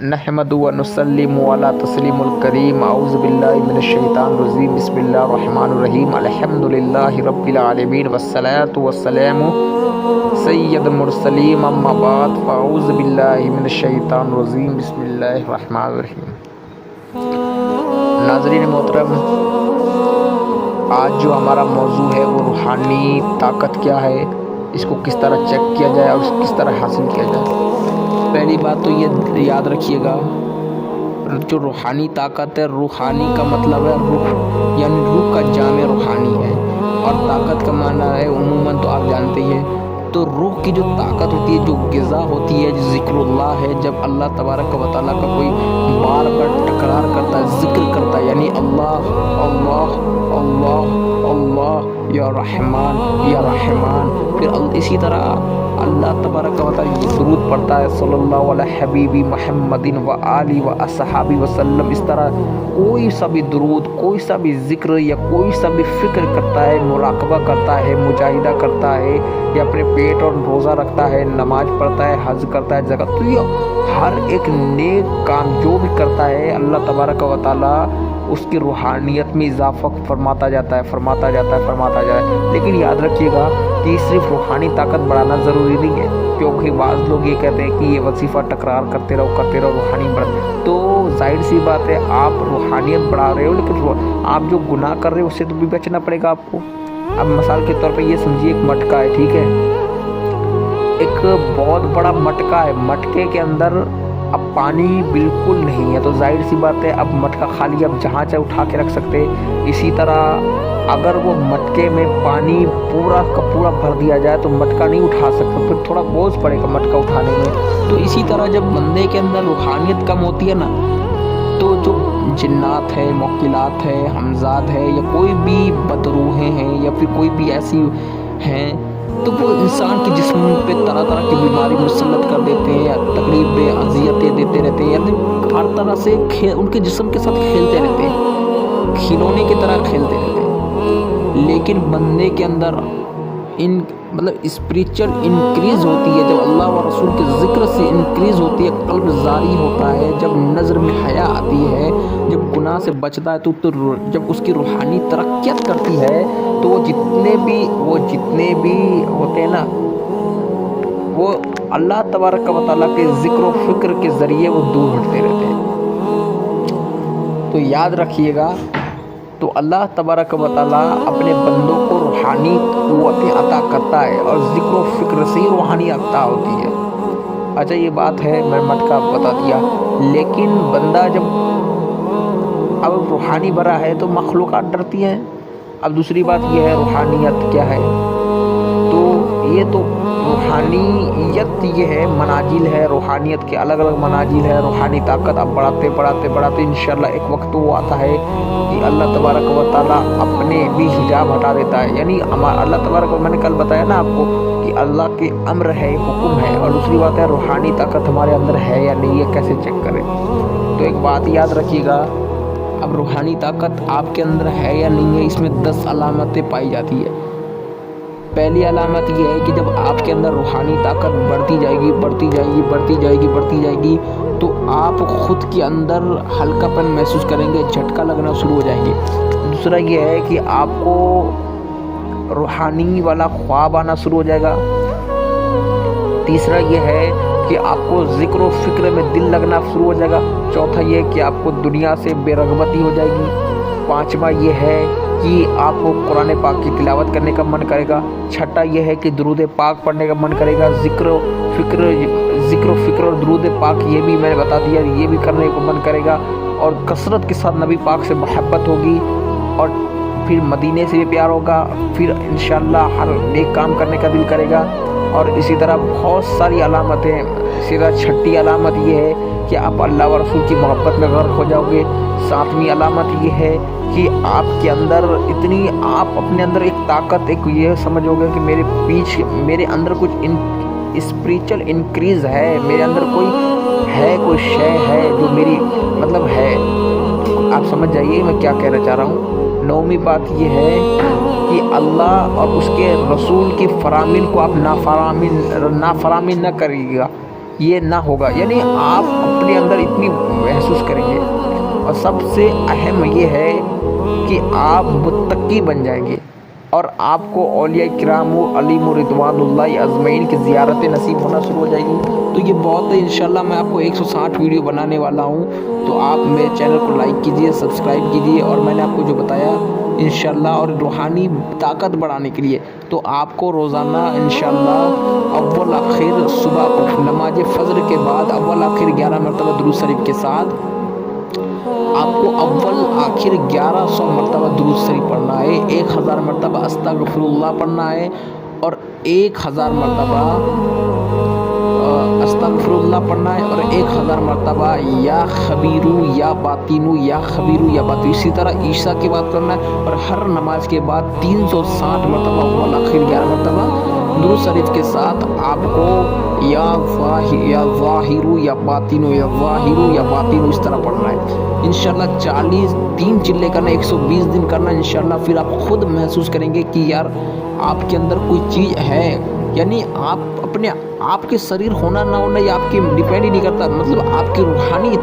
نحمد و نسلم علی تسلیم الکریم اعوذ باللہ من الشیطان الرجیم بسم اللہ الرحمن الرحیم الحمد للہ رب العالمین والصلاة والسلام سید المرسلین اما بعد فاعوذ باللہ من الشیطان الرجیم بسم اللہ الرحمن الرحیم۔ ناظرین محترم، آج جو ہمارا موضوع ہے وہ روحانی طاقت کیا ہے، اس کو کس طرح چیک کیا جائے اور اس کو کس طرح حاصل کیا جائے۔ پہلی بات تو یہ یاد رکھیے گا، جو روحانی طاقت ہے، روحانی کا مطلب ہے روح، یعنی روح کا جامع روحانی ہے، اور طاقت کا معنی ہے عموماً تو آپ جانتے ہی ہیں۔ تو روح کی جو طاقت ہوتی ہے، جو غذا ہوتی ہے، جو ذکر اللہ ہے، جب اللہ تبارک و تعالیٰ کا کوئی بار بار تکرار کرتا ہے، ذکر کرتا ہے، یعنی اللہ اللہ اللہ اللہ یا رحمان یا رحمان، پھر اسی طرح اللہ تبارک و تعالیٰ یہ درود پڑھتا ہے صلی اللہ علیہ حبیبی محمد و آلہ و اصحابہ وسلم۔ اس طرح کوئی سا بھی درود، کوئی سا بھی ذکر یا کوئی سا بھی فکر کرتا ہے، مراقبہ کرتا ہے، مجاہدہ کرتا ہے، یا اپنے پیٹ اور روزہ رکھتا ہے، نماز پڑھتا ہے، حج کرتا ہے، زکوٰۃ، تو یہ ہر ایک نیک کام جو بھی کرتا ہے اللہ تبارک و تعالیٰ اس کی روحانیت میں اضافہ فرماتا جاتا ہے۔ لیکن یاد رکھیے گا کہ صرف روحانی طاقت بڑھانا ضروری نہیں ہے، کیونکہ بعض لوگ یہ کہتے ہیں کہ یہ وظیفہ تکرار کرتے رہو روحانی بڑھ، تو ظاہر سی بات ہے آپ روحانیت بڑھا رہے ہو، لیکن آپ جو گناہ کر رہے ہو اس سے تو بھی بچنا پڑے گا آپ کو۔ اب مثال کے طور پہ یہ سمجھیے ایک مٹکا ہے، ٹھیک ہے، ایک بہت بڑا مٹکا ہے، مٹکے کے اندر اب پانی بالکل نہیں ہے، تو ظاہر سی بات ہے اب مٹکا خالی اب جہاں چاہے اٹھا کے رکھ سکتے۔ اسی طرح اگر وہ مٹکے میں پانی پورا کا پورا بھر دیا جائے تو مٹکا نہیں اٹھا سکتا، پھر تھوڑا بوجھ پڑے گا مٹکا اٹھانے میں۔ تو اسی طرح جب بندے کے اندر روحانیت کم ہوتی ہے نا، تو جو جنات ہے، موکلات ہے، حمزات ہے، یا کوئی بھی بدروحیں ہیں، یا پھر کوئی بھی ایسی ہیں، تو وہ انسان کے جسم پہ طرح طرح کی بیماری مسلط کر دیتے ہیں، یا تکلیفیں اذیتیں دیتے رہتے ہیں، یعنی ہر طرح سے ان کے جسم کے ساتھ کھیلتے رہتے ہیں، کھلونے کی طرح کھیلتے رہتے ہیں۔ لیکن بندے کے اندر مطلب اسپریچل انکریز ہوتی ہے جب اللہ و رسول کے ذکر سے انکریز ہوتی ہے، قلب زاری ہوتا ہے، جب نظر میں حیا آتی ہے، جب گناہ سے بچتا ہے، تو جب اس کی روحانی ترقیت کرتی ہے، تو وہ جتنے بھی ہوتے ہیں نا، وہ اللہ تبارک و تعالیٰ کے ذکر و فکر کے ذریعے وہ دور ہٹتے رہتے ہیں۔ تو یاد رکھیے گا، تو اللہ تبارک و تعالیٰ اپنے بندوں کو روحانی قوتیں عطا کرتا ہے، اور ذکر و فکر سے ہی روحانی عطا ہوتی ہے۔ اچھا یہ بات ہے، میں مٹکا بتا دیا، لیکن بندہ جب اب روحانی بھرا ہے تو مخلوقات ڈرتی ہیں۔ اب دوسری بات یہ ہے روحانیت کیا ہے، تو یہ تو روحانیت یہ ہے، منازل ہے، روحانیت کے الگ الگ منازل ہے۔ روحانی طاقت اب بڑھاتے انشاءاللہ ایک وقت وہ آتا ہے کہ اللہ تبارک و تعالیٰ اپنے بھی حجاب ہٹا دیتا ہے، یعنی اللہ تبارک و، میں نے کل بتایا نا آپ کو کہ اللہ کے امر ہے، حکم ہے، اور دوسری بات ہے روحانی طاقت ہمارے اندر ہے یا نہیں ہے، کیسے چیک کریں۔ تو ایک بات یاد رکھیے گا، اب روحانی طاقت آپ کے اندر ہے یا نہیں ہے، اس میں 10 علامتیں پائی جاتی ہے۔ پہلی علامت یہ ہے کہ جب آپ کے اندر روحانی طاقت بڑھتی جائے گی تو آپ خود کے اندر ہلکا پن محسوس کریں گے، جھٹکا لگنا شروع ہو جائیں گے۔ دوسرا یہ ہے کہ آپ کو روحانی والا خواب آنا شروع ہو جائے گا۔ تیسرا یہ ہے کہ آپ کو ذکر و فکر میں دل لگنا شروع ہو جائے گا۔ چوتھا یہ کہ آپ کو دنیا سے بے رغبتی ہو جائے گی۔ پانچواں یہ ہے کہ آپ کو قرآن پاک کی تلاوت کرنے کا من کرے گا۔ چھٹا یہ ہے کہ درود پاک پڑھنے کا من کرے گا۔ ذکر و فکر اور درود پاک یہ بھی میں نے بتا دیا، یہ بھی کرنے کو من کرے گا، اور کثرت کے ساتھ نبی پاک سے محبت ہوگی، اور پھر مدینے سے بھی پیار ہوگا، پھر انشاءاللہ ہر نیک کام کرنے کا دل کرے گا، اور اسی طرح بہت ساری علامتیں۔ سیدھا چھٹی علامت یہ ہے کہ آپ اللہ و رسول کی محبت میں غرق ہو جاؤ گے۔ ساتویں علامت یہ ہے کہ آپ کے اندر آپ اپنے اندر ایک طاقت، ایک یہ سمجھو گے کہ میرے اندر کچھ اسپریچل انکریز ہے، میرے اندر کوئی شے ہے جو میری مطلب ہے۔ آپ سمجھ جائیے میں کیا کہنا چاہ رہا ہوں۔ نویں بات یہ ہے کہ اللہ اور اس کے رسول کی فرامین کو آپ نافرمانی نہ کریے گا، یہ نہ ہوگا، یعنی آپ اپنے اندر اتنی محسوس کریں گے، اور سب سے اہم یہ ہے کہ آپ متقی بن جائیں گے، اور آپ کو اولیاء کرام و علیم و رضوان اللہ اجمعین کی زیارتیں نصیب ہونا شروع ہو جائے گی۔ تو یہ بہت ہے، انشاءاللہ میں آپ کو 160 ویڈیو بنانے والا ہوں، تو آپ میرے چینل کو لائک کیجئے، سبسکرائب کیجئے، اور میں نے آپ کو جو بتایا انشاءاللہ، اور روحانی طاقت بڑھانے کے لیے تو آپ کو روزانہ انشاءاللہ اول آخر صبح کو نماز فجر کے بعد اول آخر 11 مرتبہ درود شریف کے ساتھ آپ کو اول آخر 1100 مرتبہ درود شریف پڑھنا ہے، 1000 مرتبہ استغفر اللہ پڑھنا ہے، اور 1000 مرتبہ استغفر اللہ پڑھنا ہے، اور 1000 مرتبہ یا خبیرو یا باطینو یا خبیرو یا باطینو، اسی طرح عشاء کے بعد کرنا ہے، اور ہر نماز کے بعد 360 مرتبہ اول آخر 11 مرتبہ درود شریف کے ساتھ آپ کو یا ظاہرو یا باطینو یا ظاہرو یا باطینو اس طرح پڑھنا ہے۔ انشاءاللہ 40 3 چلے کرنا، 120 دن کرنا انشاءاللہ، پھر آپ خود محسوس کریں گے کہ یار آپ کے اندر کوئی چیز ہے، یعنی آپ اپنے آپ کے شریر ہونا نہ ہونا یہ آپ کے ڈیپینڈ ہی نہیں کرتا، مطلب آپ کی روحانی